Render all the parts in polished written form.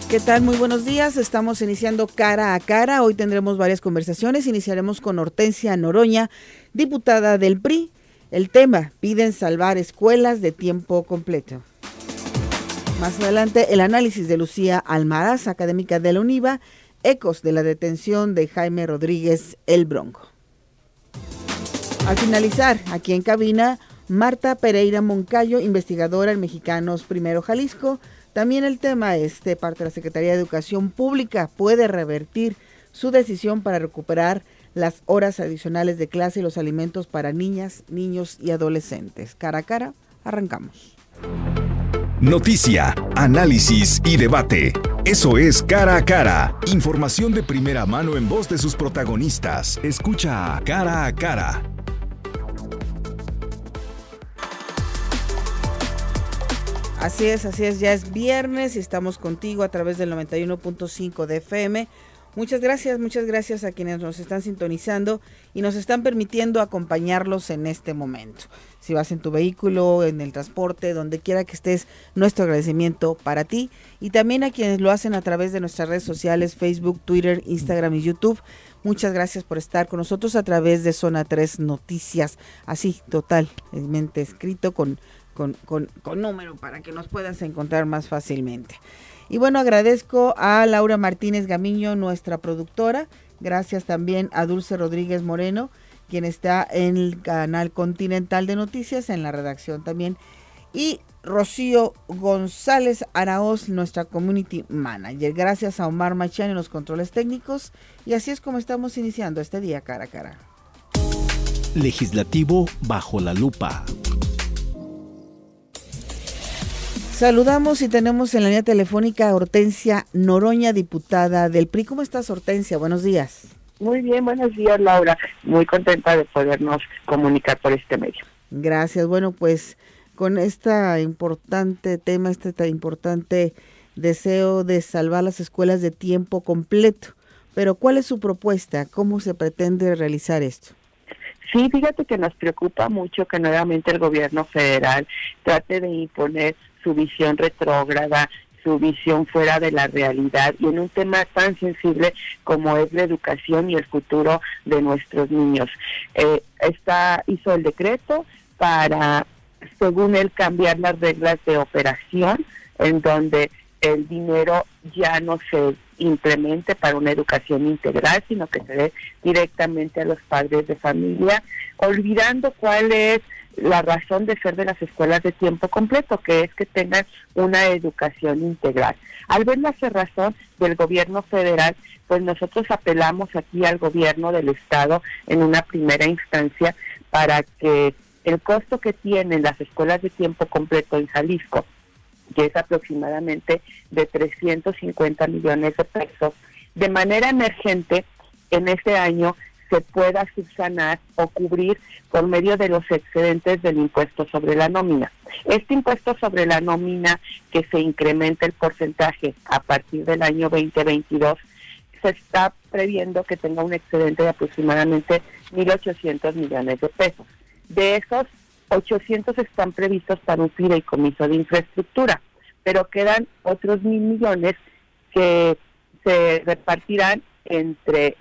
¿Qué tal? Muy buenos días. Estamos iniciando Cara a Cara. Hoy tendremos varias conversaciones. Iniciaremos con Hortensia Noroña, diputada del PRI. El tema: piden salvar escuelas de tiempo completo. Más adelante, el análisis de Lucía Almaraz, académica de la UNIVA, ecos de la detención de Jaime Rodríguez el Bronco. Al finalizar, aquí en cabina, Marta Pereira Moncayo, investigadora en Mexicanos Primero Jalisco. También el tema es de parte de la Secretaría de Educación Pública. Puede revertir su decisión para recuperar las horas adicionales de clase y los alimentos para niñas, niños y adolescentes. Cara a cara, arrancamos. Noticia, análisis y debate. Eso es Cara a Cara. Información de primera mano en voz de sus protagonistas. Escucha a Cara a Cara. Así es, ya es viernes y estamos contigo a través del 91.5 de FM. Muchas gracias a quienes nos están sintonizando y nos están permitiendo acompañarlos en este momento. Si vas en tu vehículo, en el transporte, donde quiera que estés, nuestro agradecimiento para ti, y también a quienes lo hacen a través de nuestras redes sociales, Facebook, Twitter, Instagram y YouTube. Muchas gracias por estar con nosotros a través de Zona 3 Noticias, así totalmente escrito con número para que nos puedas encontrar más fácilmente. Y bueno, agradezco a Laura Martínez Gamiño, nuestra productora. Gracias también a Dulce Rodríguez Moreno, quien está en el canal Continental de Noticias, en la redacción también. Y Rocío González Araoz, nuestra Community Manager. Gracias a Omar Machán en los controles técnicos. Y así es como estamos iniciando este día Cara a Cara. Legislativo bajo la lupa. Saludamos y tenemos en la línea telefónica a Hortensia Noroña, diputada del PRI. ¿Cómo estás, Hortensia? Buenos días. Muy bien, buenos días, Laura. Muy contenta de podernos comunicar por este medio. Gracias. Bueno, pues con este importante tema, este importante deseo de salvar las escuelas de tiempo completo. Pero ¿cuál es su propuesta? ¿Cómo se pretende realizar esto? Sí, fíjate que nos preocupa mucho que nuevamente el gobierno federal trate de imponer su visión retrógrada, su visión fuera de la realidad, y en un tema tan sensible como es la educación y el futuro de nuestros niños. Hizo el decreto para, según él, cambiar las reglas de operación, en donde el dinero ya no se implemente para una educación integral, sino que se dé directamente a los padres de familia, olvidando cuál es la razón de ser de las escuelas de tiempo completo, que es que tengan una educación integral. Al ver la cerrazón del gobierno federal, pues nosotros apelamos aquí al gobierno del estado en una primera instancia para que el costo que tienen las escuelas de tiempo completo en Jalisco, que es aproximadamente de 350 millones de pesos, de manera emergente en este año se pueda subsanar o cubrir por medio de los excedentes del impuesto sobre la nómina. Este impuesto sobre la nómina, que se incrementa el porcentaje a partir del año 2022, se está previendo que tenga un excedente de aproximadamente 1.800 millones de pesos. De esos, 800 están previstos para un fideicomiso de infraestructura, pero quedan otros 1.000 millones que se repartirán entre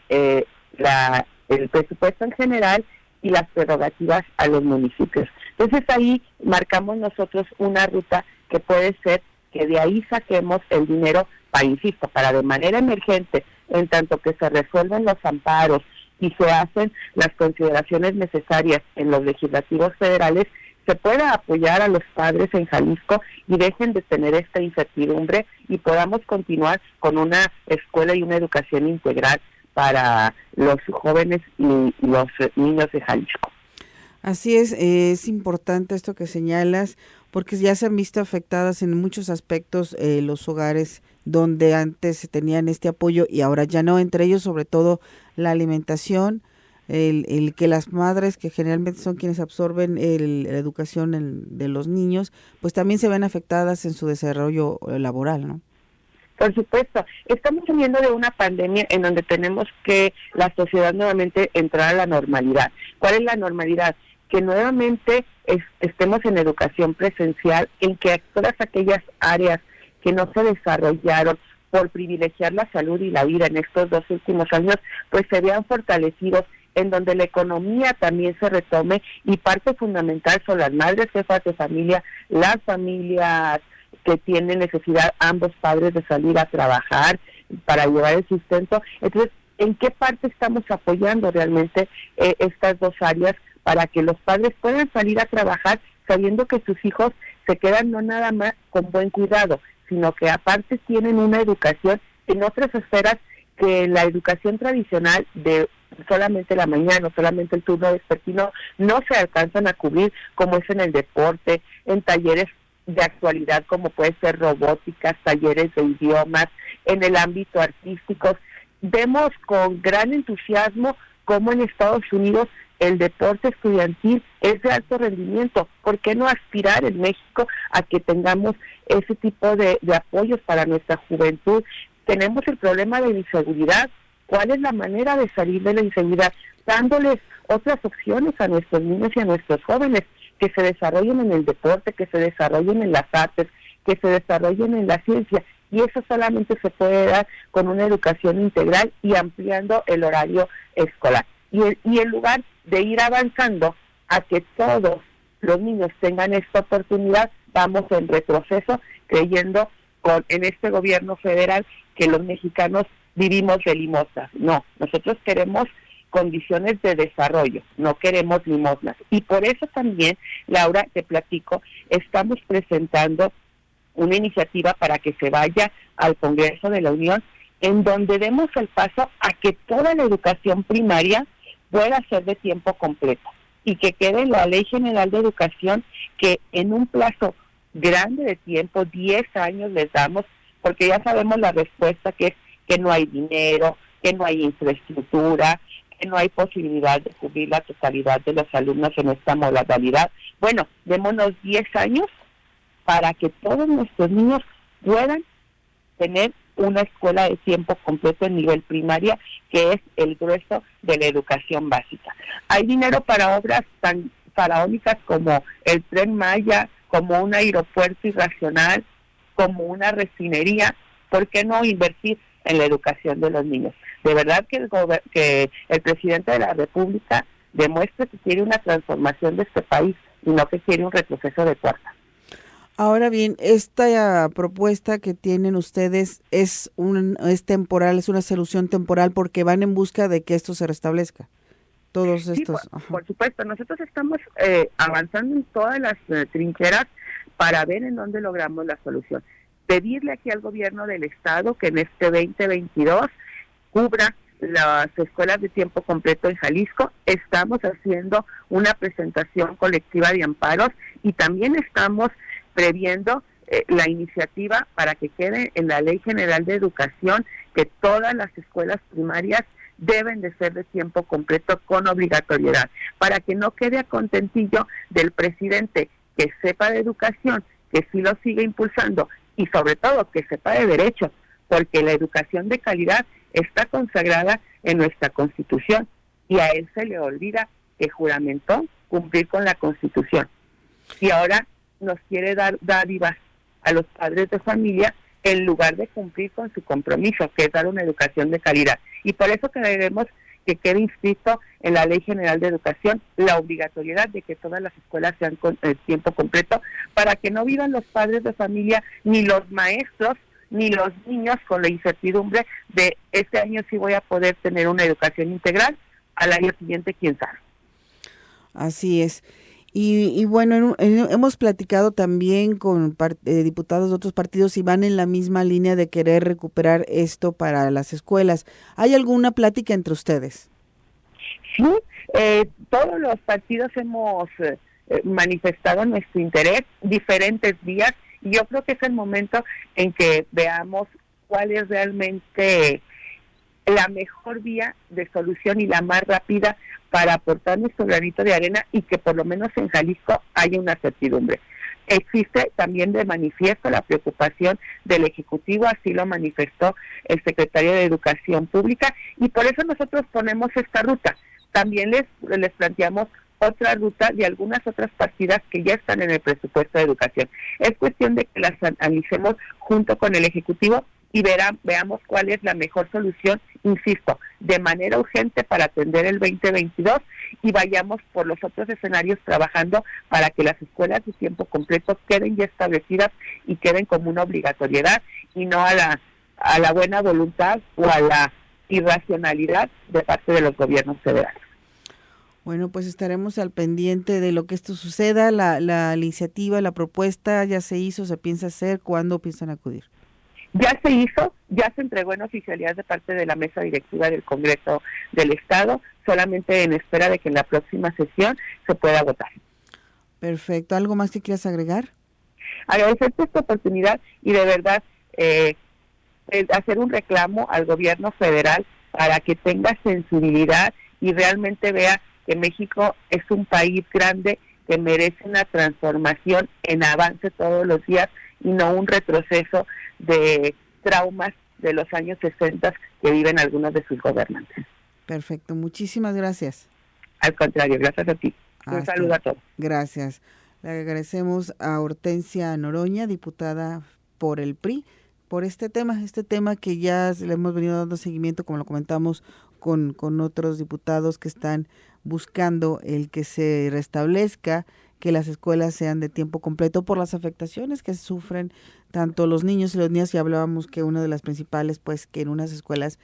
el presupuesto en general y las prerrogativas a los municipios. Entonces ahí marcamos nosotros una ruta que puede ser que de ahí saquemos el dinero para de manera emergente, en tanto que se resuelven los amparos y se hacen las consideraciones necesarias en los legislativos federales, se pueda apoyar a los padres en Jalisco y dejen de tener esta incertidumbre y podamos continuar con una escuela y una educación integral para los jóvenes y los niños de Jalisco. Así es importante esto que señalas, porque ya se han visto afectadas en muchos aspectos los hogares donde antes se tenían este apoyo y ahora ya no, entre ellos sobre todo la alimentación, el que las madres, que generalmente son quienes absorben la educación de los niños, pues también se ven afectadas en su desarrollo laboral, ¿no? Por supuesto, estamos saliendo de una pandemia en donde tenemos que la sociedad nuevamente entrar a la normalidad. ¿Cuál es la normalidad? Que nuevamente estemos en educación presencial, en que todas aquellas áreas que no se desarrollaron por privilegiar la salud y la vida en estos 2 últimos años, pues se vean fortalecidos, en donde la economía también se retome, y parte fundamental son las madres jefas de familia, las familias que tienen necesidad, ambos padres, de salir a trabajar para llevar el sustento. Entonces, ¿en qué parte estamos apoyando realmente estas dos áreas para que los padres puedan salir a trabajar sabiendo que sus hijos se quedan no nada más con buen cuidado, sino que aparte tienen una educación en otras esferas que la educación tradicional de solamente la mañana, solamente el turno vespertino, no se alcanzan a cubrir, como es en el deporte, en talleres de actualidad como puede ser robóticas, talleres de idiomas, en el ámbito artístico? Vemos con gran entusiasmo cómo en Estados Unidos el deporte estudiantil es de alto rendimiento. ¿Por qué no aspirar en México a que tengamos ese tipo de apoyos para nuestra juventud? Tenemos el problema de la inseguridad. ¿Cuál es la manera de salir de la inseguridad? Dándoles otras opciones a nuestros niños y a nuestros jóvenes, que se desarrollen en el deporte, que se desarrollen en las artes, que se desarrollen en la ciencia. Y eso solamente se puede dar con una educación integral y ampliando el horario escolar. Y en lugar de ir avanzando a que todos los niños tengan esta oportunidad, vamos en retroceso, creyendo en este gobierno federal que los mexicanos vivimos de limosnas. No, nosotros queremos condiciones de desarrollo, no queremos limosnas. Y por eso también, Laura, te platico, estamos presentando una iniciativa para que se vaya al Congreso de la Unión, en donde demos el paso a que toda la educación primaria pueda ser de tiempo completo y que quede en la Ley General de Educación, que en un plazo grande de tiempo, 10 años les damos, porque ya sabemos la respuesta, que es que no hay dinero, que no hay infraestructura, que no hay posibilidad de cubrir la totalidad de los alumnos en esta modalidad. Bueno, démonos 10 años para que todos nuestros niños puedan tener una escuela de tiempo completo en nivel primaria, que es el grueso de la educación básica. Hay dinero para obras tan faraónicas como el Tren Maya, como un aeropuerto irracional, como una refinería. ¿Por qué no invertir en la educación de los niños? De verdad que el presidente de la República demuestre que quiere una transformación de este país y no que quiere un retroceso de cuarta. Ahora bien, esta propuesta que tienen ustedes es temporal, es una solución temporal, porque van en busca de que esto se restablezca. Todos estos. Sí, por supuesto, nosotros estamos avanzando en todas las trincheras para ver en dónde logramos la solución. Pedirle aquí al gobierno del estado que en este 2022 cubra las escuelas de tiempo completo en Jalisco. Estamos haciendo una presentación colectiva de amparos y también estamos previendo la iniciativa para que quede en la Ley General de Educación que todas las escuelas primarias deben de ser de tiempo completo con obligatoriedad, para que no quede a contentillo del presidente, que sepa de educación, que sí lo siga impulsando y sobre todo que sepa de derechos, porque la educación de calidad está consagrada en nuestra Constitución y a él se le olvida que juramentó cumplir con la Constitución. Y ahora nos quiere dar dádivas a los padres de familia en lugar de cumplir con su compromiso, que es dar una educación de calidad. Y por eso queremos que quede inscrito en la Ley General de Educación la obligatoriedad de que todas las escuelas sean con tiempo completo, para que no vivan los padres de familia, ni los maestros, ni los niños con la incertidumbre de este año sí voy a poder tener una educación integral, al año siguiente quién sabe. Así es. Y bueno, hemos platicado también con diputados de otros partidos y van en la misma línea de querer recuperar esto para las escuelas. ¿Hay alguna plática entre ustedes? Sí, todos los partidos hemos manifestado nuestro interés, diferentes vías, y yo creo que es el momento en que veamos cuál es realmente la mejor vía de solución y la más rápida para aportar nuestro granito de arena y que por lo menos en Jalisco haya una certidumbre. Existe también de manifiesto la preocupación del Ejecutivo, así lo manifestó el secretario de Educación Pública, y por eso nosotros ponemos esta ruta. También les planteamos otra ruta de algunas otras partidas que ya están en el presupuesto de educación. Es cuestión de que las analicemos junto con el Ejecutivo y veamos cuál es la mejor solución, insisto, de manera urgente para atender el 2022 y vayamos por los otros escenarios trabajando para que las escuelas de tiempo completo queden ya establecidas y queden como una obligatoriedad y no a la buena voluntad o a la irracionalidad de parte de los gobiernos federales. Bueno, pues estaremos al pendiente de lo que esto suceda. La iniciativa, la propuesta ya se hizo, se piensa hacer, ¿cuándo piensan acudir? Ya se hizo, ya se entregó en oficialidad de parte de la mesa directiva del Congreso del Estado, solamente en espera de que en la próxima sesión se pueda votar. Perfecto. ¿Algo más que quieras agregar? Agradecerte esta oportunidad y de verdad hacer un reclamo al gobierno federal para que tenga sensibilidad y realmente vea que México es un país grande que merece una transformación en avance todos los días y no un retroceso de traumas de los años 60 que viven algunos de sus gobernantes. Perfecto, muchísimas gracias. Al contrario, gracias a ti. Un saludo a todos. Gracias. Le agradecemos a Hortensia Noroña, diputada por el PRI, por este tema que ya le hemos venido dando seguimiento, como lo comentamos con otros diputados que están buscando el que se restablezca, que las escuelas sean de tiempo completo por las afectaciones que sufren tanto los niños y las niñas. Y hablábamos que una de las principales, pues, que en unas escuelas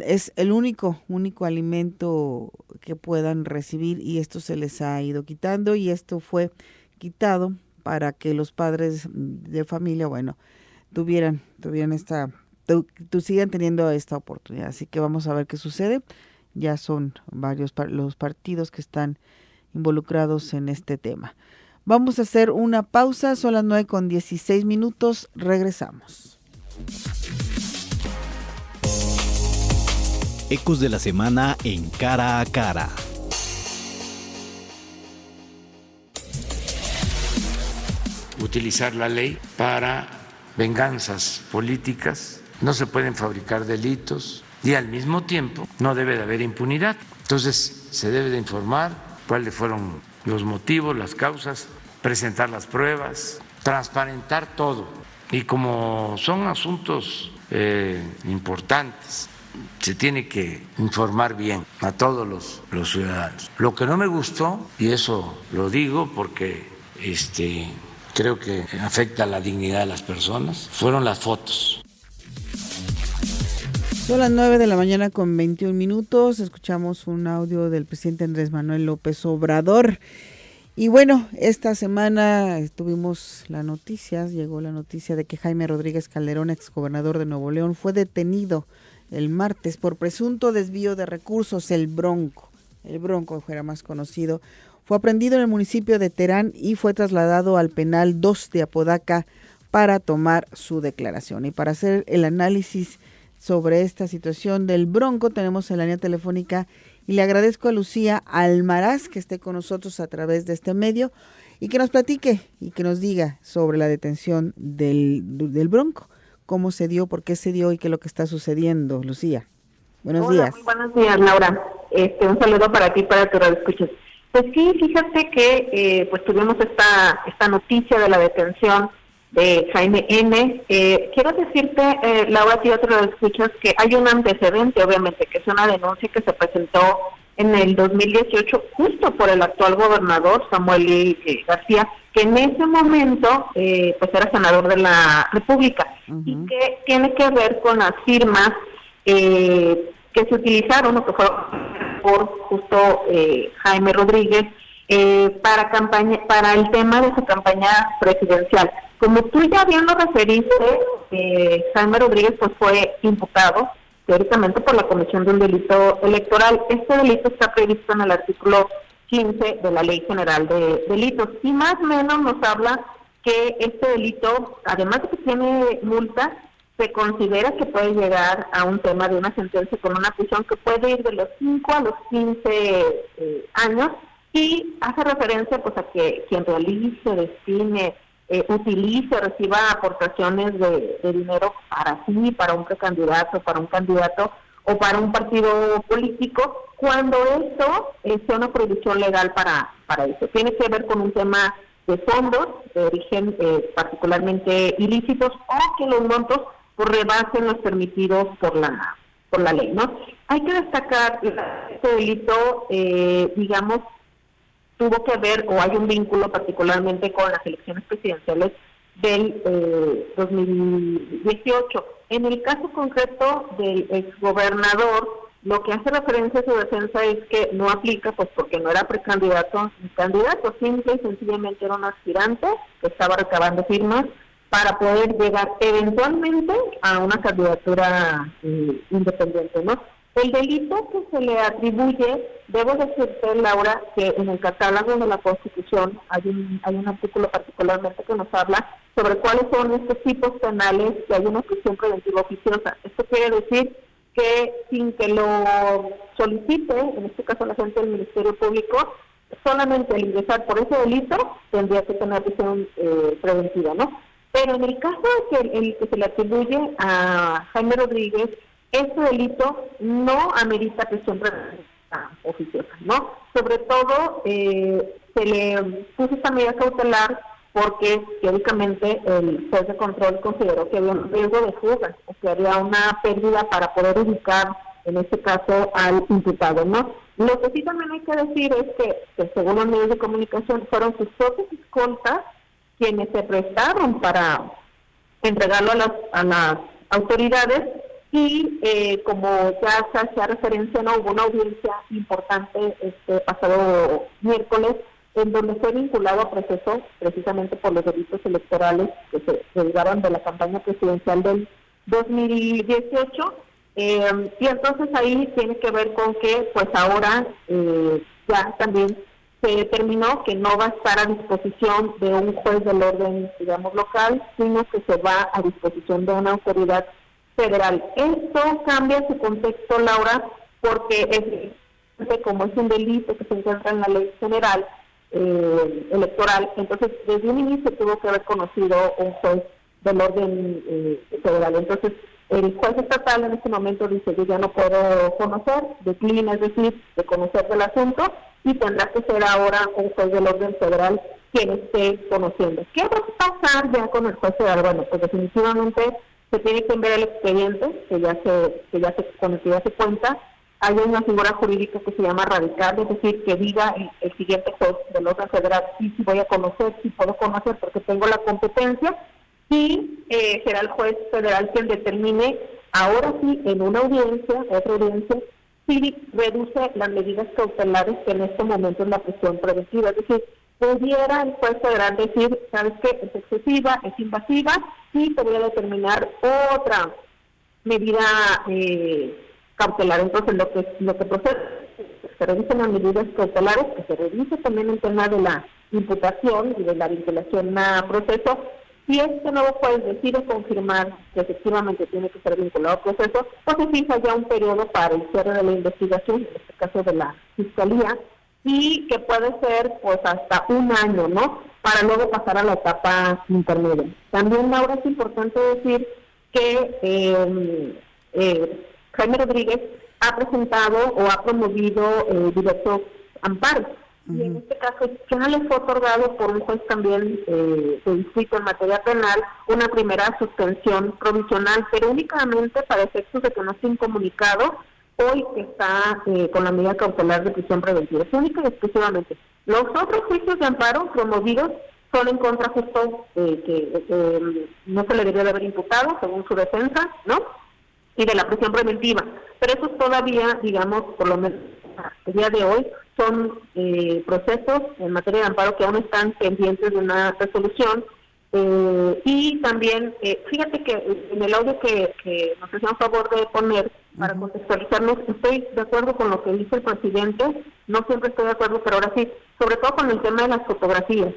es el único alimento que puedan recibir y esto se les ha ido quitando y esto fue quitado para que los padres de familia, bueno, tuvieran sigan teniendo esta oportunidad. Así que vamos a ver qué sucede. Ya son varios los partidos que están involucrados en este tema. Vamos a hacer una pausa, son las 9:16, regresamos. Ecos de la semana en Cara a Cara. Utilizar la ley para venganzas políticas, no se pueden fabricar delitos y al mismo tiempo no debe de haber impunidad. Entonces se debe de informar cuáles fueron los motivos, las causas, presentar las pruebas, transparentar todo. Y como son asuntos importantes, se tiene que informar bien a todos los ciudadanos. Lo que no me gustó, y eso lo digo porque creo que afecta la dignidad de las personas, fueron las fotos. Son las 9:21, escuchamos un audio del presidente Andrés Manuel López Obrador. Y bueno, esta semana llegó la noticia de que Jaime Rodríguez Calderón, exgobernador de Nuevo León, fue detenido el martes por presunto desvío de recursos. El Bronco fuera más conocido, fue aprehendido en el municipio de Terán y fue trasladado al penal 2 de Apodaca para tomar su declaración. Y para hacer el análisis sobre esta situación del Bronco, tenemos en la línea telefónica y le agradezco a Lucía Almaraz que esté con nosotros a través de este medio y que nos platique y que nos diga sobre la detención del Bronco, cómo se dio, por qué se dio y qué es lo que está sucediendo. Lucía, buenos días. Muy buenos días, Laura. Un saludo para ti, para tu radioescuchas. Pues sí, fíjate que pues tuvimos esta noticia de la detención de Jaime N. Quiero decirte, Laura, y otros escuchas, que hay un antecedente, obviamente, que es una denuncia que se presentó en el 2018 justo por el actual gobernador Samuel García, que en ese momento pues era senador de la República, y que tiene que ver con las firmas que se utilizaron o que fueron por justo Jaime Rodríguez para el tema de su campaña presidencial. Como tú ya bien lo referiste, Jaime Rodríguez pues fue imputado teóricamente por la comisión de un delito electoral. Este delito está previsto en el artículo 15 de la Ley General de Delitos y más o menos nos habla que este delito, además de que tiene multa, se considera que puede llegar a un tema de una sentencia con una prisión que puede ir de los 5 a los 15 años, y hace referencia pues a que quien realice, destine, utilice, reciba aportaciones de dinero para sí, para un precandidato, para un candidato o para un partido político, cuando esto sea una prohibición legal para eso. Tiene que ver con un tema de fondos de origen particularmente ilícitos, o que los montos pues rebasen los permitidos por la ley, ¿no? Hay que destacar que este delito, digamos, tuvo que ver, o hay un vínculo particularmente con las elecciones presidenciales del 2018. En el caso concreto del exgobernador, lo que hace referencia a su defensa es que no aplica, pues porque no era precandidato ni candidato, simple y sencillamente era un aspirante que estaba recabando firmas para poder llegar eventualmente a una candidatura independiente, ¿no? El delito que se le atribuye, debo decirte, Laura, que en el catálogo de la Constitución hay un artículo particularmente que nos habla sobre cuáles son estos tipos penales, que hay una prisión preventiva oficiosa. Esto quiere decir que sin que lo solicite, en este caso la gente del Ministerio Público, solamente al ingresar por ese delito tendría que tener prisión preventiva, ¿no? Pero en el caso de que el que se le atribuye a Jaime Rodríguez, este delito no amerita prisión preventiva oficiosa, ¿no? Sobre todo se le puso esta medida cautelar porque teóricamente el juez de control consideró que había un riesgo de fuga, o que había una pérdida para poder ubicar, en este caso, al imputado, ¿no? Lo que sí también hay que decir es que según los medios de comunicación, fueron sus propios escoltas quienes se prestaron para entregarlo a las autoridades y como ya se hacía referencia, no hubo una audiencia importante este pasado miércoles en donde fue vinculado a proceso precisamente por los delitos electorales que se derivaron de la campaña presidencial del 2018 y entonces ahí tiene que ver con que pues ahora ya también se determinó que no va a estar a disposición de un juez del orden, digamos, local, sino que se va a disposición de una autoridad federal. Esto cambia su contexto, Laura, porque como es un delito que se encuentra en la ley general electoral, entonces desde un inicio tuvo que haber conocido un juez del orden federal. Entonces el juez estatal en este momento dice: yo ya no puedo conocer, declina, es decir, de conocer del asunto, y tendrá que ser ahora un juez del orden federal quien esté conociendo. ¿Qué va a pasar ya con el juez federal? Bueno, pues definitivamente se tiene que ver el expediente con el que ya se cuenta. Hay una figura jurídica que se llama radical, es decir, que diga el siguiente juez del orden federal: sí voy a conocer, sí puedo conocer porque tengo la competencia, y será el juez federal quien determine, ahora sí, en una audiencia, otra audiencia, si reduce las medidas cautelares que en este momento es la prisión preventiva. Es decir, pudiera el juez federal decir: ¿sabes qué? Es excesiva, es invasiva, y te voy a determinar otra medida cautelar. Entonces lo que procede es que se revisen las medidas cautelares, que se revise también el tema de la imputación y de la vinculación a proceso. Si este nuevo juez decide confirmar que efectivamente tiene que ser vinculado al proceso, pues se fija ya un periodo para el cierre de la investigación, en este caso de la Fiscalía, y que puede ser pues hasta un año, ¿no?, para luego pasar a la etapa intermedia. También, Laura, es importante decir que Jaime Rodríguez ha presentado o ha promovido diversos amparos. Y en este caso ya le fue otorgado por un juez también de distrito en materia penal una primera suspensión provisional, pero únicamente para efectos de que no esté incomunicado hoy que está con la medida cautelar de prisión preventiva. Es única y exclusivamente. Los otros juicios de amparo promovidos son en contra justo que no se le debería de haber imputado, según su defensa, ¿no?, y de la prisión preventiva. Pero esos todavía, digamos, por lo menos el día de hoy, son procesos en materia de amparo que aún están pendientes de una resolución. Y también, fíjate que en el audio que nos hacían favor de poner para contextualizarnos, estoy de acuerdo con lo que dice el presidente, no siempre estoy de acuerdo, pero ahora sí, sobre todo con el tema de las fotografías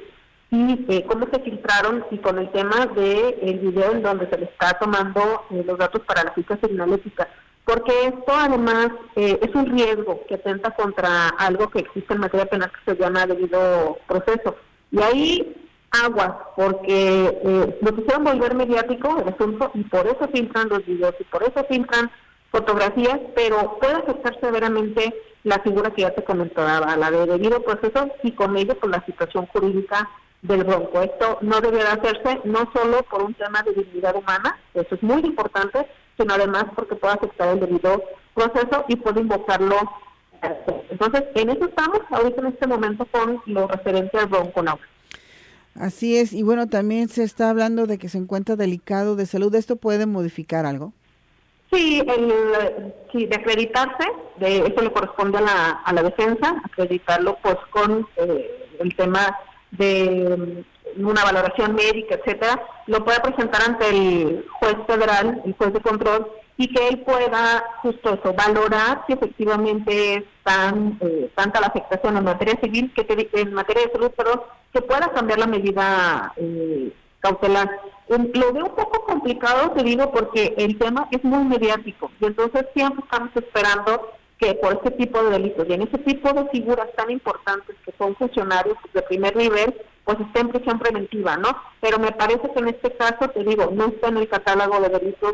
y cómo se filtraron, y con el tema del video en donde se le está tomando los datos para la ficha signalética, porque esto además es un riesgo que atenta contra algo que existe en materia penal que se llama debido proceso. Y ahí aguas, porque lo quisieron volver mediático el asunto, y por eso filtran los videos y por eso filtran fotografías, pero puede afectar severamente la figura que ya te comentaba, la de debido proceso, y con ello pues la situación jurídica del Bronco. Esto no deberá hacerse no solo por un tema de dignidad humana, eso es muy importante, sino además porque puede afectar el debido proceso y puede invocarlo. Entonces, en eso estamos ahorita en este momento con lo referente al Bronco Now. Así es, y bueno, también se está hablando de que se encuentra delicado de salud. ¿Esto puede modificar algo? Sí, de acreditarse, eso le corresponde a la defensa, acreditarlo pues con el tema de una valoración médica, etcétera, lo puede presentar ante el juez federal, el juez de control, y que él pueda justo eso, valorar si efectivamente es tanta la afectación en materia civil, en materia de salud, pero que pueda cambiar la medida cautelar. Lo veo un poco complicado, te digo, porque el tema es muy mediático y entonces siempre estamos esperando que por este tipo de delitos y en ese tipo de figuras tan importantes que son funcionarios de primer nivel, pues esté en prisión preventiva, ¿no? Pero me parece que en este caso, te digo, no está en el catálogo de delitos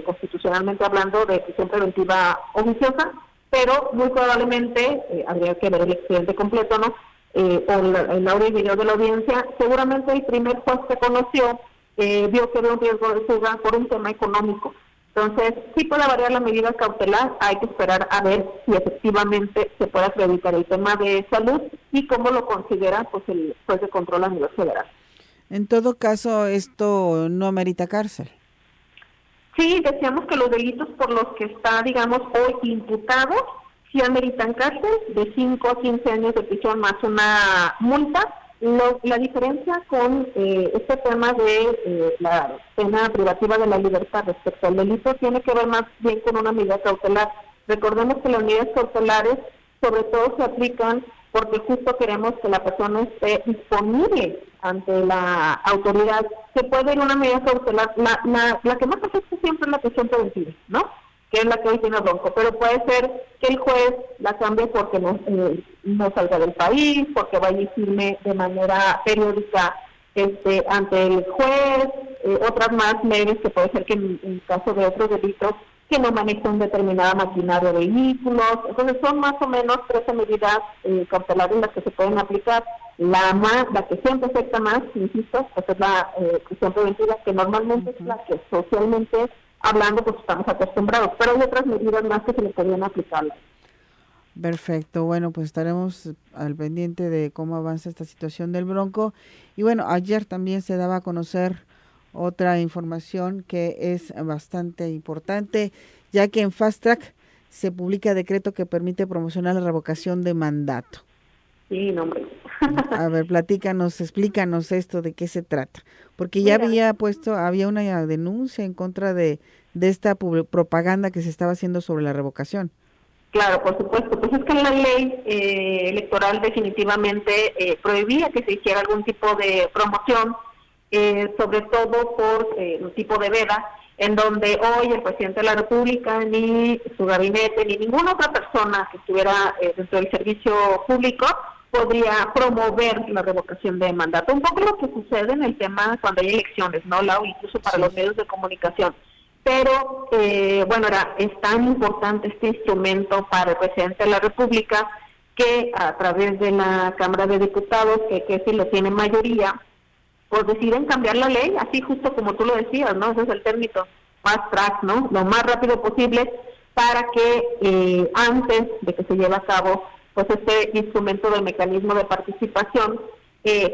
constitucionalmente hablando de prisión preventiva oficiosa, pero muy probablemente habría que ver el expediente completo, ¿no? O el audio y video de la audiencia. Seguramente el primer juez que conoció vio que había un riesgo de fuga por un tema económico. Entonces, sí puede variar la medida cautelar, hay que esperar a ver si efectivamente se puede acreditar el tema de salud y cómo lo considera pues el juez de control a nivel federal. En todo caso, esto no amerita cárcel. Sí, decíamos que los delitos por los que está, digamos, hoy imputado, sí ameritan cárcel de 5 a 15 años de prisión más una multa. La diferencia con este tema de la pena privativa de la libertad respecto al delito tiene que ver más bien con una medida cautelar. Recordemos que las medidas cautelares sobre todo se aplican porque justo queremos que la persona esté disponible ante la autoridad. Se puede ir una medida cautelar, la que más afecta siempre es la prisión preventiva, ¿no? Que es la que hoy tiene Bronco, pero puede ser que el juez la cambie porque no salga del país, porque vaya y firme de manera periódica ante el juez, otras más leves que puede ser que en caso de otros delitos que no manejan determinada maquinaria o vehículos. Entonces son más o menos 13 medidas cautelares las que se pueden aplicar. La que siempre afecta más, insisto, pues es la prisión preventiva, que normalmente es la que socialmente hablando pues estamos acostumbrados, pero hay otras medidas más que se le podrían aplicar. Perfecto, bueno, pues estaremos al pendiente de cómo avanza esta situación del Bronco. Y bueno, ayer también se daba a conocer otra información que es bastante importante, ya que en Fast Track se publica decreto que permite promocionar la revocación de mandato. Sí, no, hombre. A ver, explícanos esto, de qué se trata. Porque ya había una denuncia en contra de esta propaganda que se estaba haciendo sobre la revocación. Claro, por supuesto. Pues es que la ley electoral definitivamente prohibía que se hiciera algún tipo de promoción, sobre todo por un tipo de veda, en donde hoy el presidente de la República, ni su gabinete, ni ninguna otra persona que estuviera dentro del servicio público podría promover la revocación de mandato. Un poco lo que sucede en el tema cuando hay elecciones, ¿no, Lau? Incluso para los medios de comunicación. Pero, es tan importante este instrumento para el presidente de la República que a través de la Cámara de Diputados, que si lo tiene mayoría, pues deciden cambiar la ley, así justo como tú lo decías, ¿no? Ese es el término, fast track, ¿no? Lo más rápido posible para que antes de que se lleve a cabo pues este instrumento del mecanismo de participación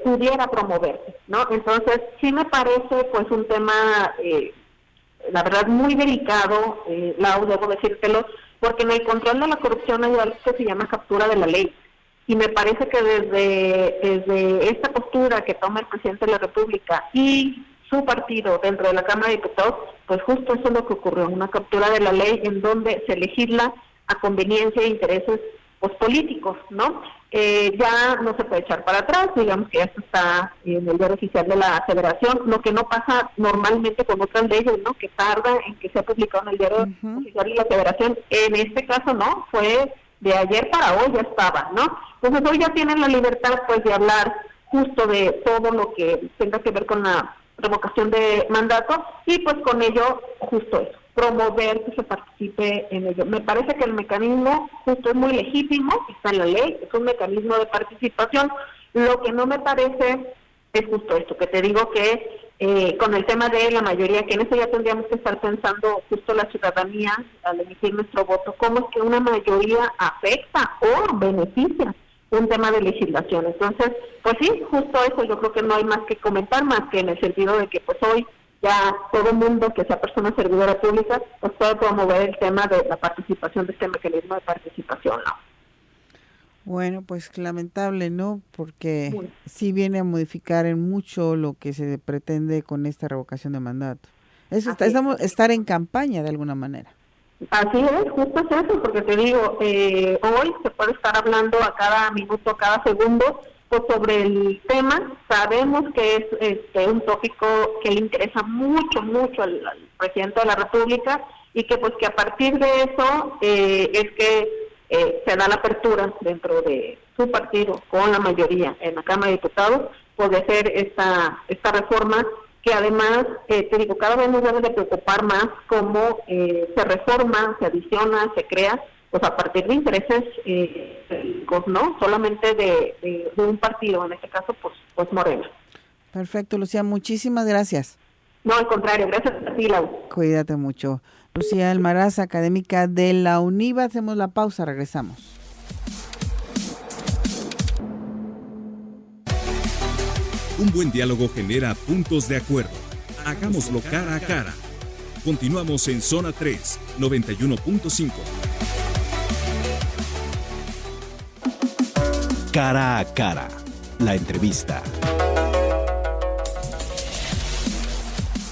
pudiera promoverse, ¿no? Entonces, sí me parece pues un tema, la verdad, muy delicado, Lau, debo decírtelo, porque en el control de la corrupción hay algo que se llama captura de la ley. Y me parece que desde esta postura que toma el presidente de la República y su partido dentro de la Cámara de Diputados, pues justo eso es lo que ocurrió, una captura de la ley en donde se legisla a conveniencia e intereses pues políticos, ¿no? Ya no se puede echar para atrás, digamos que esto está en el diario oficial de la Federación, lo que no pasa normalmente con otras leyes, ¿no? Que tarda en que sea publicado en el diario oficial de la Federación. En este caso no, fue de ayer para hoy ya estaba, ¿no? Entonces hoy ya tienen la libertad pues de hablar justo de todo lo que tenga que ver con la revocación de mandato y pues con ello justo eso, promover que se participe en ello. Me parece que el mecanismo justo es muy legítimo, está en la ley, es un mecanismo de participación. Lo que no me parece es justo esto, que te digo que con el tema de la mayoría, que en eso ya tendríamos que estar pensando justo la ciudadanía al emitir nuestro voto, cómo es que una mayoría afecta o beneficia un tema de legislación. Entonces, pues sí, justo eso, yo creo que no hay más que comentar, más que en el sentido de que pues hoy ya todo mundo que sea persona servidora pública pues puede promover el tema de la participación, de este mecanismo de participación, ¿no? Bueno, pues lamentable, ¿no? Porque sí viene a modificar en mucho lo que se pretende con esta revocación de mandato. Estar en campaña de alguna manera. Así es, justo es eso, porque te digo, hoy se puede estar hablando a cada minuto, a cada segundo, pues sobre el tema. Sabemos que es un tópico que le interesa mucho al presidente de la República y que pues que a partir de eso es que se da la apertura dentro de su partido con la mayoría en la Cámara de Diputados, puede hacer esta reforma que además, te digo, cada vez nos debe de preocupar más cómo se reforma, se adiciona, se crea, pues a partir de intereses no solamente de un partido, en este caso pues Morena. Perfecto, Lucía, muchísimas gracias. No, al contrario, gracias a ti, Lau. Cuídate mucho. Lucía Almaraz, académica de la UNIVA. Hacemos la pausa, regresamos. Un buen diálogo genera puntos de acuerdo. Hagámoslo cara a cara. Continuamos en Zona 3, 91.5. Cara a cara, la entrevista.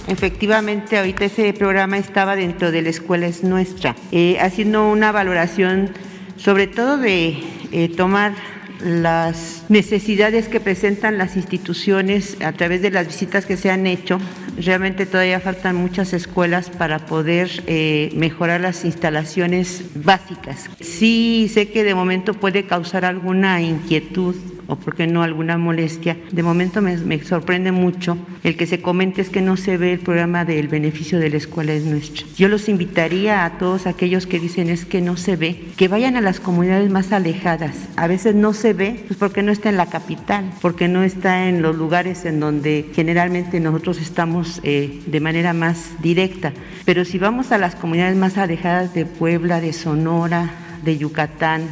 Efectivamente, ahorita ese programa estaba dentro de La Escuela es Nuestra, haciendo una valoración sobre todo de tomar las necesidades que presentan las instituciones a través de las visitas que se han hecho. Realmente todavía faltan muchas escuelas para poder mejorar las instalaciones básicas. Sí sé que de momento puede causar alguna inquietud o por qué no alguna molestia. De momento me sorprende mucho el que se comente es que no se ve el programa del beneficio de La Escuela es Nuestra. Yo los invitaría a todos aquellos que dicen es que no se ve, que vayan a las comunidades más alejadas. A veces no se ve pues porque no está en la capital, porque no está en los lugares en donde generalmente nosotros estamos de manera más directa. Pero si vamos a las comunidades más alejadas de Puebla, de Sonora, de Yucatán,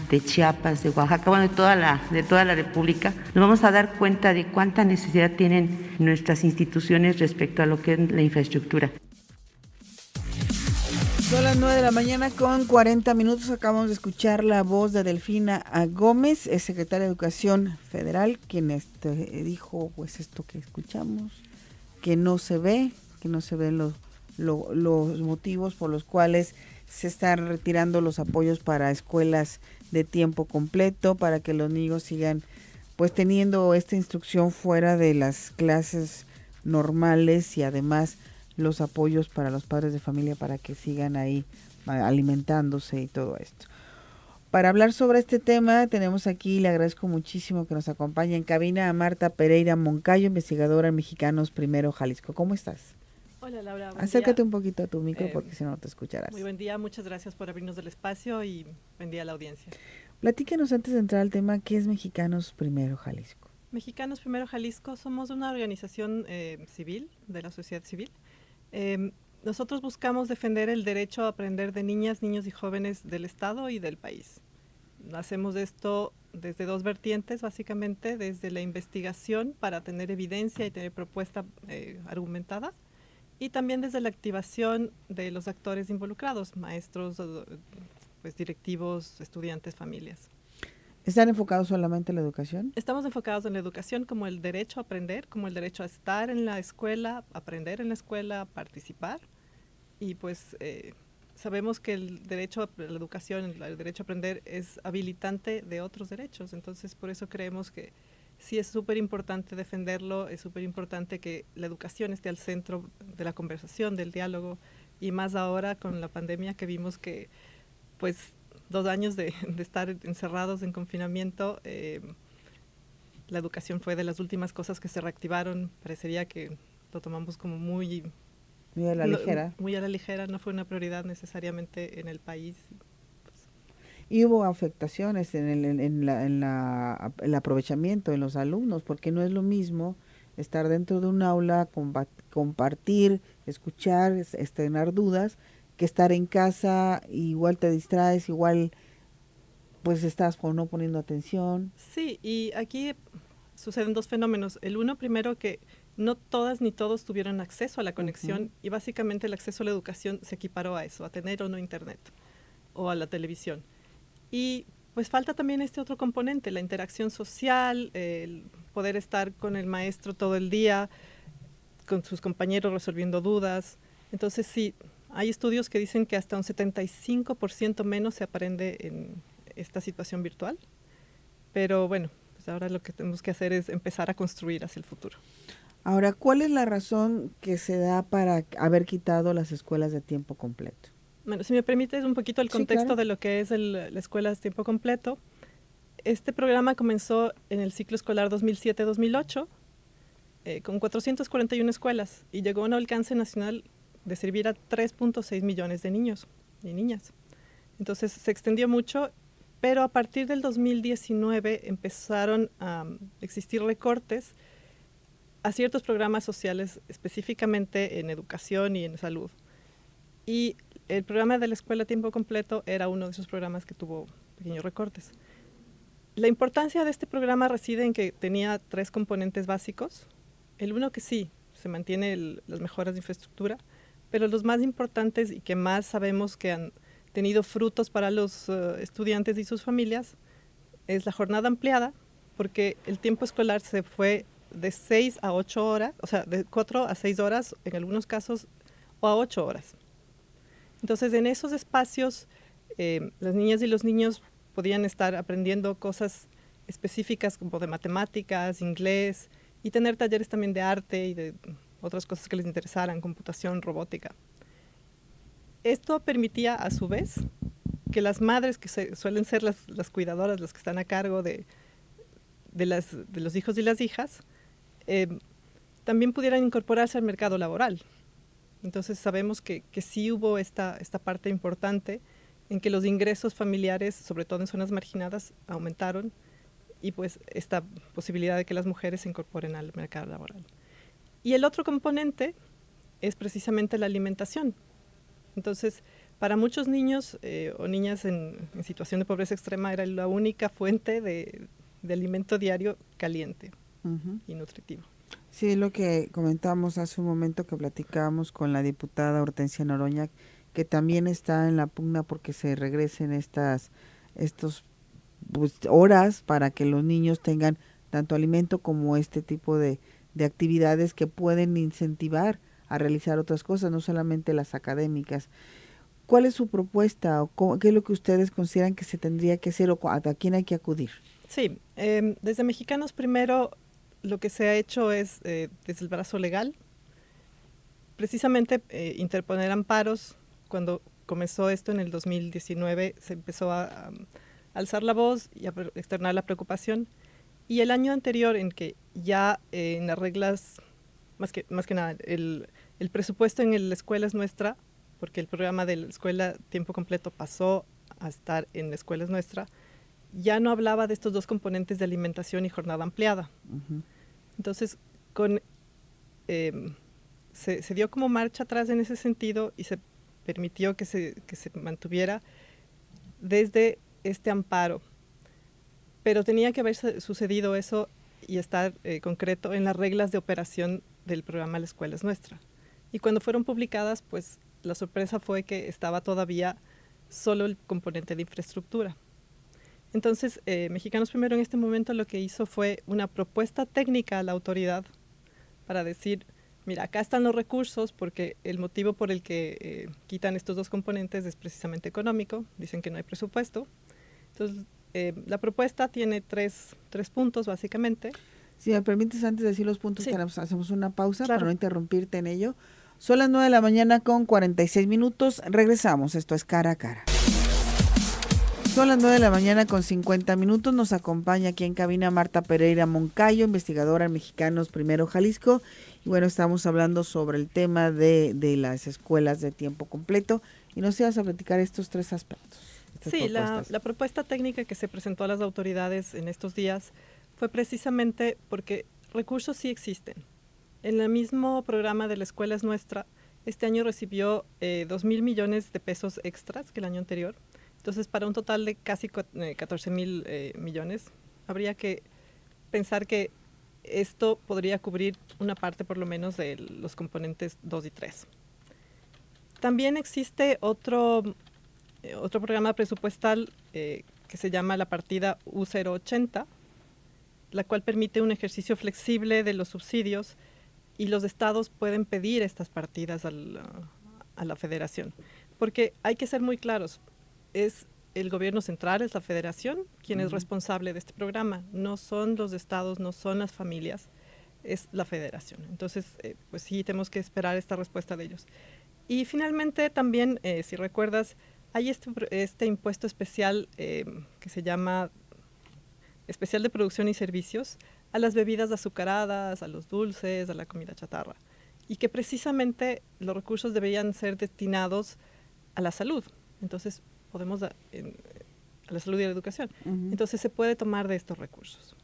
de Chiapas, de Oaxaca, bueno, de toda la República, nos vamos a dar cuenta de cuánta necesidad tienen nuestras instituciones respecto a lo que es la infraestructura. Son las 9 de la mañana con 40 minutos. Acabamos de escuchar la voz de Delfina Gómez, es secretaria de Educación Federal, quien dijo pues esto que escuchamos, que no se ven los motivos por los cuales se están retirando los apoyos para escuelas de tiempo completo, para que los niños sigan pues teniendo esta instrucción fuera de las clases normales y además los apoyos para los padres de familia para que sigan ahí alimentándose y todo esto. Para hablar sobre este tema tenemos aquí, le agradezco muchísimo que nos acompañe en cabina a Marta Pereira Moncayo, investigadora en Mexicanos Primero Jalisco. ¿Cómo estás? Hola Laura, acércate un poquito a tu micro porque si no, no te escucharás. Muy buen día, muchas gracias por abrirnos el espacio y buen día a la audiencia. Platícanos antes de entrar al tema, ¿qué es Mexicanos Primero Jalisco? Mexicanos Primero Jalisco somos una organización civil, de la sociedad civil. Nosotros buscamos defender el derecho a aprender de niñas, niños y jóvenes del Estado y del país. Hacemos esto desde dos vertientes, básicamente, desde la investigación para tener evidencia y tener propuesta argumentada, y también desde la activación de los actores involucrados, maestros, pues directivos, estudiantes, familias. ¿Están enfocados solamente en la educación? Estamos enfocados en la educación como el derecho a aprender, como el derecho a estar en la escuela, aprender en la escuela, participar. Y pues sabemos que el derecho a la educación, el derecho a aprender es habilitante de otros derechos. Entonces por eso creemos que sí es súper importante defenderlo, es súper importante que la educación esté al centro de la conversación, del diálogo, y más ahora con la pandemia que vimos que pues 2 años de estar encerrados en confinamiento, la educación fue de las últimas cosas que se reactivaron. Parecería que lo tomamos como muy a la ligera. Muy a la ligera, no fue una prioridad necesariamente en el país. Y hubo afectaciones en el aprovechamiento de los alumnos, porque no es lo mismo estar dentro de un aula, compartir, escuchar, estrenar dudas, que estar en casa, igual te distraes, igual pues estás no poniendo atención. Sí, y aquí suceden dos fenómenos. El uno, primero, que no todas ni todos tuvieron acceso a la conexión y básicamente el acceso a la educación se equiparó a eso, a tener o no internet o a la televisión. Y pues falta también este otro componente, la interacción social, el poder estar con el maestro todo el día, con sus compañeros resolviendo dudas. Entonces sí, hay estudios que dicen que hasta un 75% menos se aprende en esta situación virtual, pero bueno, pues ahora lo que tenemos que hacer es empezar a construir hacia el futuro. Ahora, ¿cuál es la razón que se da para haber quitado las escuelas de tiempo completo? Bueno, si me permites un poquito el contexto claro. de lo que es la escuela de tiempo completo. Este programa comenzó en el ciclo escolar 2007-2008 con 441 escuelas y llegó a un alcance nacional de servir a 3.6 millones de niños y niñas. Entonces se extendió mucho, pero a partir del 2019 empezaron a existir recortes a ciertos programas sociales, específicamente en educación y en salud. Y el programa de la escuela a tiempo completo era uno de esos programas que tuvo pequeños recortes. La importancia de este programa reside en que tenía 3 componentes básicos. El uno, que sí, se mantiene las mejoras de infraestructura, pero los más importantes y que más sabemos que han tenido frutos para los estudiantes y sus familias es la jornada ampliada, porque el tiempo escolar se fue de 6 a 8 horas, o sea, de 4 a 6 horas en algunos casos, o a 8 horas. Entonces, en esos espacios, las niñas y los niños podían estar aprendiendo cosas específicas como de matemáticas, inglés, y tener talleres también de arte y de otras cosas que les interesaran, computación, robótica. Esto permitía, a su vez, que las madres, que suelen ser las cuidadoras, las que están a cargo de los hijos y las hijas, también pudieran incorporarse al mercado laboral. Entonces sabemos que sí hubo esta parte importante en que los ingresos familiares, sobre todo en zonas marginadas, aumentaron, y pues esta posibilidad de que las mujeres se incorporen al mercado laboral. Y el otro componente es precisamente la alimentación. Entonces, para muchos niños o niñas en situación de pobreza extrema era la única fuente de alimento diario caliente y nutritivo. Sí, lo que comentamos hace un momento que platicábamos con la diputada Hortensia Noroña, que también está en la pugna porque se regresen estos horas para que los niños tengan tanto alimento como este tipo de actividades que pueden incentivar a realizar otras cosas, no solamente las académicas. ¿Cuál es su propuesta o qué es lo que ustedes consideran que se tendría que hacer o a quién hay que acudir? Sí, desde Mexicanos Primero lo que se ha hecho es, desde el brazo legal, precisamente interponer amparos. Cuando comenzó esto en el 2019 se empezó a alzar la voz y a externar la preocupación. Y el año anterior, en que ya en las reglas, más que nada, el presupuesto en la escuela es nuestra, porque el programa de la escuela tiempo completo pasó a estar en la escuela es nuestra, ya no hablaba de estos 2 componentes de alimentación y jornada ampliada. Entonces, se dio como marcha atrás en ese sentido y se permitió que se mantuviera desde este amparo. Pero tenía que haber sucedido eso y estar concreto en las reglas de operación del programa La Escuela es Nuestra. Y cuando fueron publicadas, pues la sorpresa fue que estaba todavía solo el componente de infraestructura. Entonces, Mexicanos Primero en este momento lo que hizo fue una propuesta técnica a la autoridad para decir, mira, acá están los recursos, porque el motivo por el que quitan estos 2 componentes es precisamente económico, dicen que no hay presupuesto. Entonces, la propuesta tiene tres puntos básicamente. Si me permites, antes de decir los puntos, Sí. que hacemos una pausa, Claro. para no interrumpirte en ello. Son las 9 de la mañana con 46 minutos. Regresamos. Esto es Cara a Cara. Son las 9 de la mañana con 50 minutos. Nos acompaña aquí en cabina Marta Pereira Moncayo, investigadora en Mexicanos Primero Jalisco. Y bueno, estamos hablando sobre el tema de las escuelas de tiempo completo. Y nos ibas a platicar estos 3 aspectos. estas Sí, propuestas? la propuesta técnica que se presentó a las autoridades en estos días fue precisamente porque recursos sí existen. En el mismo programa de La Escuela es Nuestra, este año recibió 2.000 millones de pesos extras que el año anterior. Entonces, para un total de casi 14.000 millones, habría que pensar que esto podría cubrir una parte por lo menos de los componentes 2 y 3. También existe otro programa presupuestal que se llama la partida U080, la cual permite un ejercicio flexible de los subsidios y los estados pueden pedir estas partidas a la federación. Porque hay que ser muy claros, es el gobierno central, es la federación quien es responsable de este programa, no son los estados, no son las familias, es la federación. Entonces, pues sí, tenemos que esperar esta respuesta de ellos. Y finalmente también, si recuerdas, hay este impuesto especial que se llama especial de producción y servicios a las bebidas azucaradas, a los dulces, a la comida chatarra. Y que precisamente los recursos deberían ser destinados a la salud. Entonces, podemos a la salud y a la educación. Entonces, se puede tomar de estos recursos.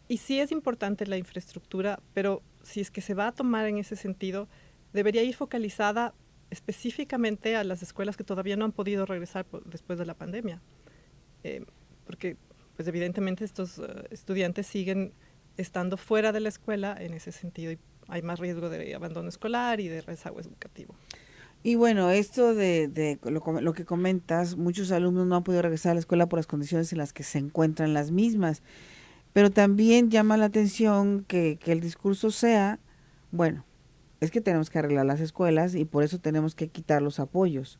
Y sí es importante la infraestructura, pero si es que se va a tomar en ese sentido, debería ir focalizada específicamente a las escuelas que todavía no han podido regresar después de la pandemia. Porque, pues evidentemente, estos estudiantes siguen estando fuera de la escuela en ese sentido y hay más riesgo de abandono escolar y de rezago educativo. Y bueno, esto de lo que comentas, muchos alumnos no han podido regresar a la escuela por las condiciones en las que se encuentran las mismas. Pero también llama la atención que el discurso sea, bueno, es que tenemos que arreglar las escuelas y por eso tenemos que quitar los apoyos.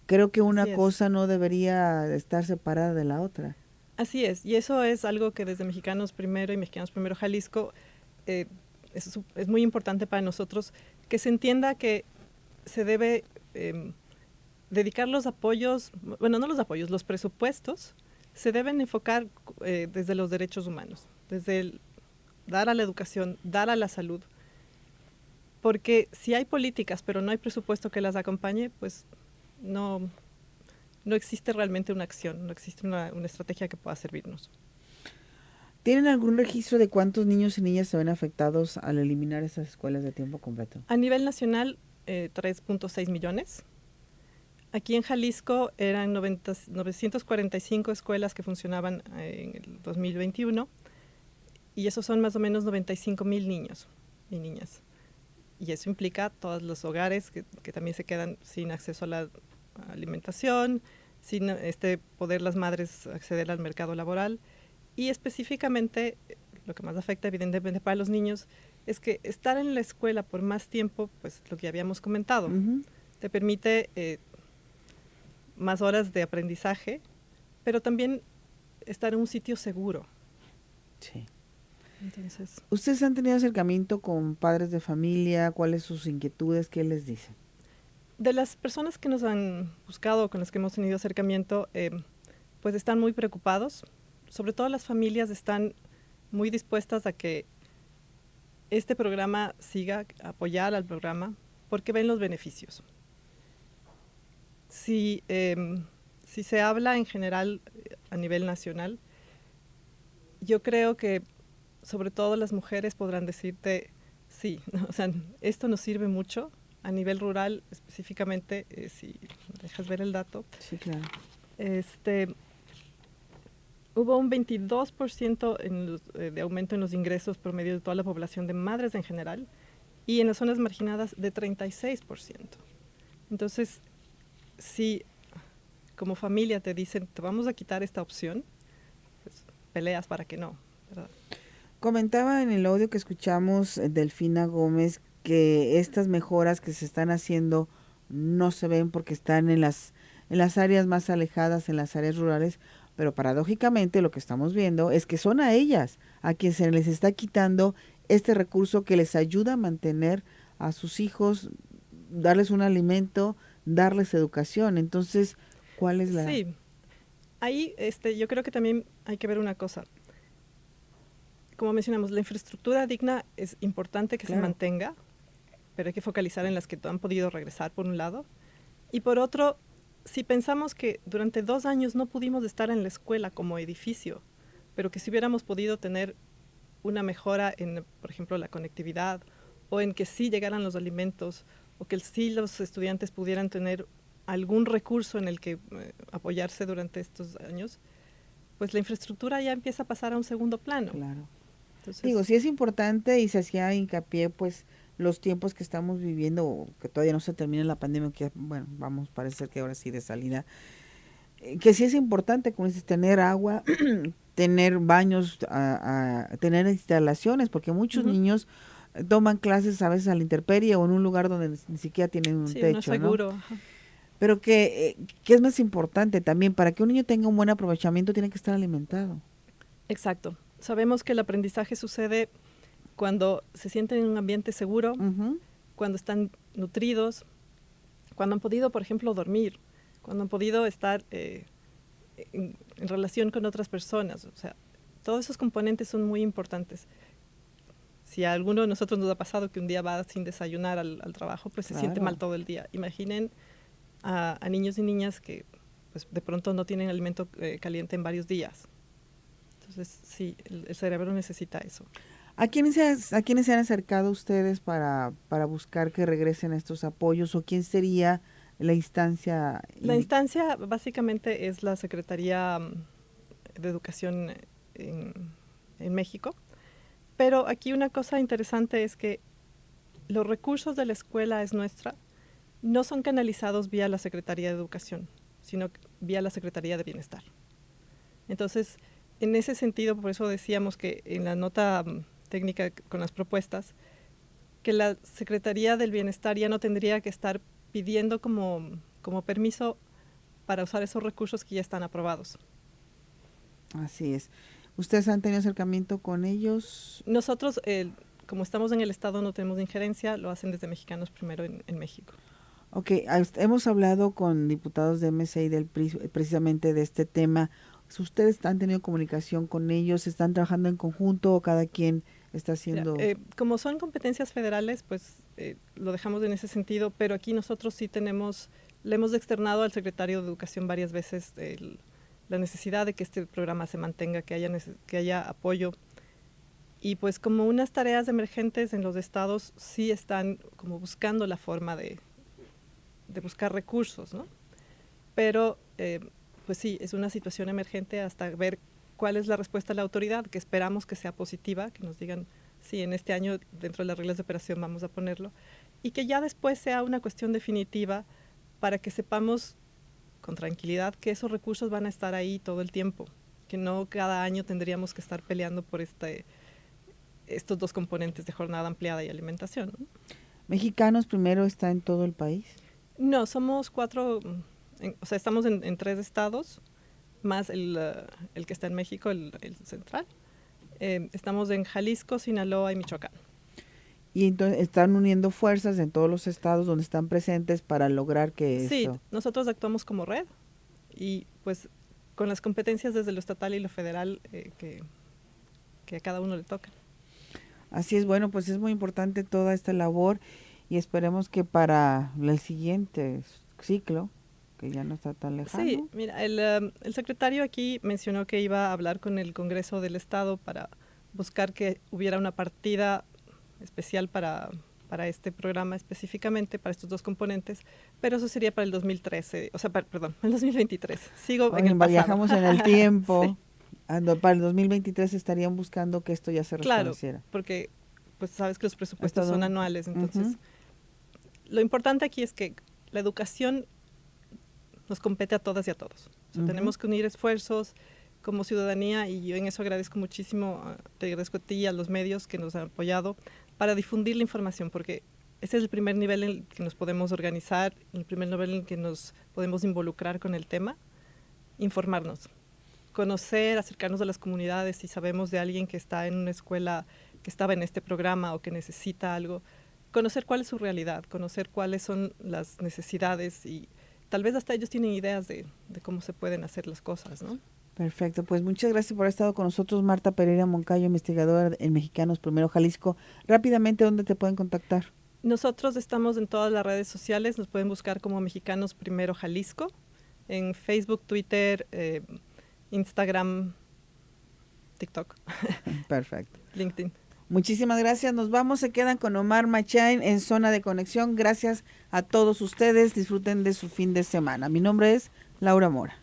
Creo que una cosa no debería estar separada de la otra. Así es, y eso es algo que desde Mexicanos Primero y Mexicanos Primero Jalisco es muy importante para nosotros, que se entienda que se debe dedicar los apoyos, bueno, no los apoyos, los presupuestos, se deben enfocar desde los derechos humanos, desde dar a la educación, dar a la salud, porque si hay políticas pero no hay presupuesto que las acompañe, pues no existe realmente una acción, no existe una estrategia que pueda servirnos. ¿Tienen algún registro de cuántos niños y niñas se ven afectados al eliminar esas escuelas de tiempo completo? A nivel nacional, 3.6 millones. Aquí en Jalisco eran 945 escuelas que funcionaban en el 2021 y esos son más o menos 95,000 niños y niñas. Y eso implica todos los hogares que también se quedan sin acceso a la alimentación, sin poder las madres acceder al mercado laboral. Y específicamente, lo que más afecta evidentemente para los niños es que estar en la escuela por más tiempo, pues lo que habíamos comentado, te permite más horas de aprendizaje, pero también estar en un sitio seguro. Sí. Entonces, ¿ustedes han tenido acercamiento con padres de familia? ¿Cuáles sus inquietudes? ¿Qué les dicen? de las personas que nos han buscado, con las que hemos tenido acercamiento, pues están muy preocupados. Sobre todo las familias están muy dispuestas a que este programa siga, a apoyar al programa, porque ven los beneficios. Si se habla en general a nivel nacional, yo creo que sobre todo las mujeres podrán decirte, sí, o sea, esto nos sirve mucho. A nivel rural, específicamente, si me dejas ver el dato, sí, claro. Hubo un 22% de aumento en los ingresos promedio de toda la población de madres en general y en las zonas marginadas de 36%. Entonces, si como familia te dicen, te vamos a quitar esta opción, pues peleas para que no, ¿verdad? Comentaba en el audio que escuchamos Delfina Gómez que estas mejoras que se están haciendo no se ven porque están en las áreas más alejadas, en las áreas rurales, pero paradójicamente lo que estamos viendo es que son a ellas a quien se les está quitando este recurso que les ayuda a mantener a sus hijos, darles un alimento, darles educación. Entonces, ¿cuál es la...? Sí, ahí yo creo que también hay que ver una cosa. Como mencionamos, la infraestructura digna es importante que se mantenga, pero hay que focalizar en las que han podido regresar, por un lado. Y por otro, si pensamos que durante 2 años no pudimos estar en la escuela como edificio, pero que si hubiéramos podido tener una mejora en, por ejemplo, la conectividad, o en que sí llegaran los alimentos, o que sí los estudiantes pudieran tener algún recurso en el que apoyarse durante estos años, pues la infraestructura ya empieza a pasar a un segundo plano. Claro. Entonces, Digo, sí es importante y se hacía hincapié, pues, los tiempos que estamos viviendo, que todavía no se termina la pandemia, que, bueno, vamos, parece que ahora sí de salida, que sí es importante, como dices, tener agua, tener baños, tener instalaciones, porque muchos niños toman clases a veces a la intemperie o en un lugar donde ni siquiera tienen un sí, techo, no seguro. ¿no? Pero que es más importante también, para que un niño tenga un buen aprovechamiento tiene que estar alimentado. Exacto. Sabemos que el aprendizaje sucede cuando se sienten en un ambiente seguro, cuando están nutridos, cuando han podido, por ejemplo, dormir, cuando han podido estar en relación con otras personas. O sea, todos esos componentes son muy importantes. Si a alguno de nosotros nos ha pasado que un día va sin desayunar al trabajo, pues se siente mal todo el día. Imaginen a niños y niñas que pues, de pronto no tienen alimento caliente en varios días. Entonces, sí, el cerebro necesita eso. ¿A quiénes se han acercado ustedes para buscar que regresen estos apoyos o quién sería la instancia? La instancia básicamente es la Secretaría de Educación en México, pero aquí una cosa interesante es que los recursos de la escuela es nuestra no son canalizados vía la Secretaría de Educación, sino vía la Secretaría de Bienestar. Entonces, en ese sentido, por eso decíamos que en la nota técnica con las propuestas, que la Secretaría del Bienestar ya no tendría que estar pidiendo como permiso para usar esos recursos que ya están aprobados. Así es. ¿Ustedes han tenido acercamiento con ellos? Nosotros, como estamos en el Estado, no tenemos injerencia, lo hacen desde Mexicanos Primero en México. Ok, hemos hablado con diputados de MC y del PRI precisamente de este tema. ¿Ustedes han tenido comunicación con ellos? ¿Están trabajando en conjunto o cada quien está haciendo...? Como son competencias federales, pues lo dejamos en ese sentido, pero aquí nosotros sí le hemos externado al secretario de Educación varias veces la necesidad de que este programa se mantenga, que haya apoyo. Y pues como unas tareas emergentes en los estados sí están como buscando la forma de buscar recursos, ¿no? Pero pues sí, es una situación emergente hasta ver cuál es la respuesta de la autoridad, que esperamos que sea positiva, que nos digan, sí, en este año dentro de las reglas de operación vamos a ponerlo, y que ya después sea una cuestión definitiva para que sepamos con tranquilidad que esos recursos van a estar ahí todo el tiempo, que no cada año tendríamos que estar peleando por estos dos componentes de jornada ampliada y alimentación, ¿no? ¿Mexicanos Primero está en todo el país? No, somos 4, o sea, estamos en 3 estados, más el que está en México, el central. Estamos en Jalisco, Sinaloa y Michoacán. Y entonces están uniendo fuerzas en todos los estados donde están presentes para lograr que sí, esto... nosotros actuamos como red y pues con las competencias desde lo estatal y lo federal que a cada uno le toca. Así es, bueno, pues es muy importante toda esta labor y esperemos que para el siguiente ciclo, que ya no está tan lejano. Sí, mira, el secretario aquí mencionó que iba a hablar con el Congreso del Estado para buscar que hubiera una partida especial para este programa específicamente, para estos dos componentes, pero eso sería para el 2013, o sea, perdón, el 2023. Sigo en el pasado. Viajamos en el tiempo. Sí. Para el 2023 estarían buscando que esto ya se restableciera. Claro, porque pues sabes que los presupuestos son anuales, entonces lo importante aquí es que la educación nos compete a todas y a todos. O sea, tenemos que unir esfuerzos como ciudadanía y yo en eso agradezco muchísimo, te agradezco a ti y a los medios que nos han apoyado para difundir la información, porque ese es el primer nivel en el que nos podemos organizar, el primer nivel en el que nos podemos involucrar con el tema, informarnos, conocer, acercarnos a las comunidades. Si sabemos de alguien que está en una escuela, que estaba en este programa o que necesita algo, conocer cuál es su realidad, conocer cuáles son las necesidades y tal vez hasta ellos tienen ideas de cómo se pueden hacer las cosas, ¿no? Perfecto, pues muchas gracias por haber estado con nosotros, Marta Pereira Moncayo, investigadora en Mexicanos Primero Jalisco. Rápidamente, ¿dónde te pueden contactar? Nosotros estamos en todas las redes sociales, nos pueden buscar como Mexicanos Primero Jalisco en Facebook, Twitter, Instagram, TikTok. Perfecto. LinkedIn. Muchísimas gracias. Nos vamos, se quedan con Omar Machain en Zona de Conexión. Gracias a todos ustedes. Disfruten de su fin de semana. Mi nombre es Laura Mora.